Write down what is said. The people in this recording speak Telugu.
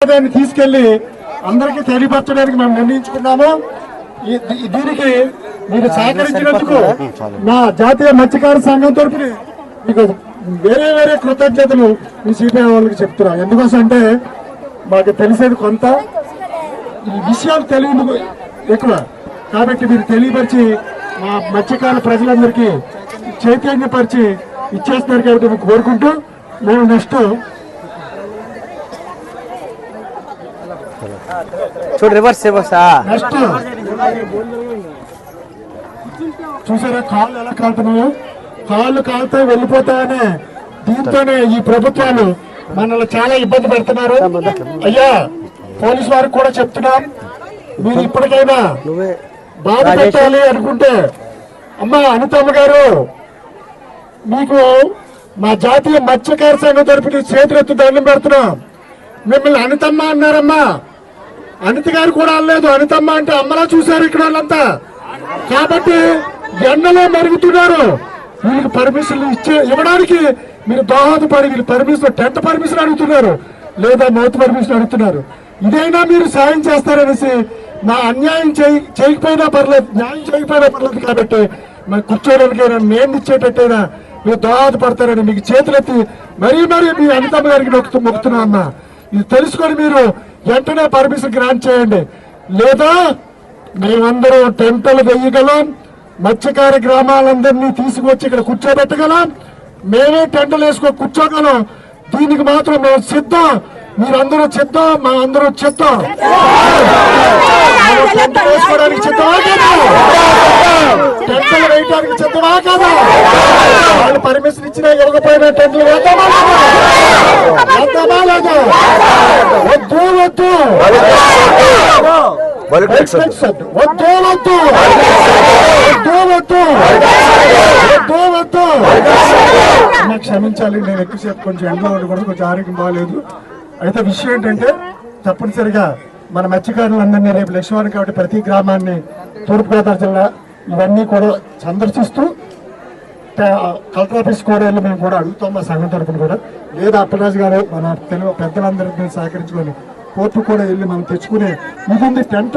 దాన్ని తీసుకెళ్లి అందరికీ తెలియపరచడానికి మేము నిర్ణయించుకున్నాము. దీనికి మీరు సహకరించినందుకు నా జాతీయ మత్స్యకార సంఘం తరఫున మీకు వేరే వేరే కృతజ్ఞతలు మీ సిపిఐ వాళ్ళకి చెప్తున్నాం. ఎందుకోసం అంటే మాకు తెలిసేది కొంత, ఈ విషయాలు తెలియదు ఎక్కువ, కాబట్టి మీరు తెలియపరిచి మా మత్స్యకార ప్రజలందరికీ చైతన్యపరిచి ఇచ్చేస్తున్నారు కాబట్టి మీకు కోరుకుంటూ మేము నెక్స్ట్ చూడు రివర్స్ నెక్స్ట్ చూసారా కాళ్ళు ఎలా కాలుతున్నాయో, కాళ్ళు కాలుతాయి వెళ్ళిపోతాయనే దీంతోనే ఈ ప్రభుత్వాలు మనల్ని చాలా ఇబ్బంది పెడుతున్నారు. అయ్యా పోలీసు వారికి కూడా చెప్తున్నాం, మీరు ఇప్పటికైనా బాధ పెట్టాలి అనుకుంటే అమ్మా అనితమ్మ గారు మీకు మా జాతీయ మత్స్యకార సంఘం తరపున చేతులెత్తు దండం పెడుతున్నాం. మిమ్మల్ని అనితమ్మ అన్నారమ్మా, అనిత గారు కూడా అనలేదు. అనితమ్మ అంటే అమ్మలా చూశారు ఇక్కడ వాళ్ళంతా. కాబట్టి ఎండలో మరుగుతున్నారు, వీళ్ళకి పర్మిషన్లు ఇవ్వడానికి మీరు దోహదపడి వీళ్ళు పర్మిషన్, టెంట్ పర్మిషన్ అడుగుతున్నారు లేదా మౌత్ పర్మిషన్ అడుగుతున్నారు. ఇదైనా మీరు సాయం చేస్తారనేసి నా అన్యాయం చేయకపోయినా పర్లేదు, న్యాయం చేయకపోయినా పర్లేదు కాబట్టి మరి కూర్చోడానికైనా నేను ఇచ్చేటట్టయినా మీరు దోహదపడతారని మీకు చేతులెత్తి మరీ మీ అనితమ్మ గారికి మొక్కుతున్నా అన్న. ఇది తెలుసుకొని మీరు వెంటనే పర్మిషన్ గ్రాంట్ చేయండి, లేదా మేమందరం టెంటలు వేయగలం, మత్స్యకార గ్రామాలందరినీ తీసుకొచ్చి ఇక్కడ కూర్చోబెట్టగలం, మేమే టెంటలు వేసుకొని కూర్చోగలం. దీనికి మాత్రం మేము సిద్ధం, మీరందరూ సిద్ధం, మా అందరూ సిద్ధం. టెంటలు వేసుకోవడానికి సిద్ధమా కదా, టెంటలు వేయడానికి సిద్ధమా కదా, వాళ్ళు పర్మిషన్ ఇచ్చినా ఇవ్వకపోయినా టెంటలు వేద్దామా లేదా? వద్దు వద్దు క్షమించాలి, నేను ఎక్కువసేపు కొంచెం ఎండలో ఉండకూడదు, కొంచెం ఆరోగ్యం బాగాలేదు. అయితే విషయం ఏంటంటే తప్పనిసరిగా మన మత్స్యకారులందరినీ రేపు లక్ష్మణ్ కాబట్టి ప్రతి గ్రామాన్ని తూర్పుగోదావరి జిల్లా ఇవన్నీ కూడా సందర్శిస్తూ కలెక్టర్ ఆఫీస్ కూడా వెళ్ళి మేము కూడా అడుగుతాం మా సంఘం తరఫున కూడా, లేదా అప్పరాజు గారు మన తెలుగు పెద్దలందరినీ సహకరించుకొని కోర్టు కూడా వెళ్ళి మనం తెచ్చుకునే ఇది టెంట్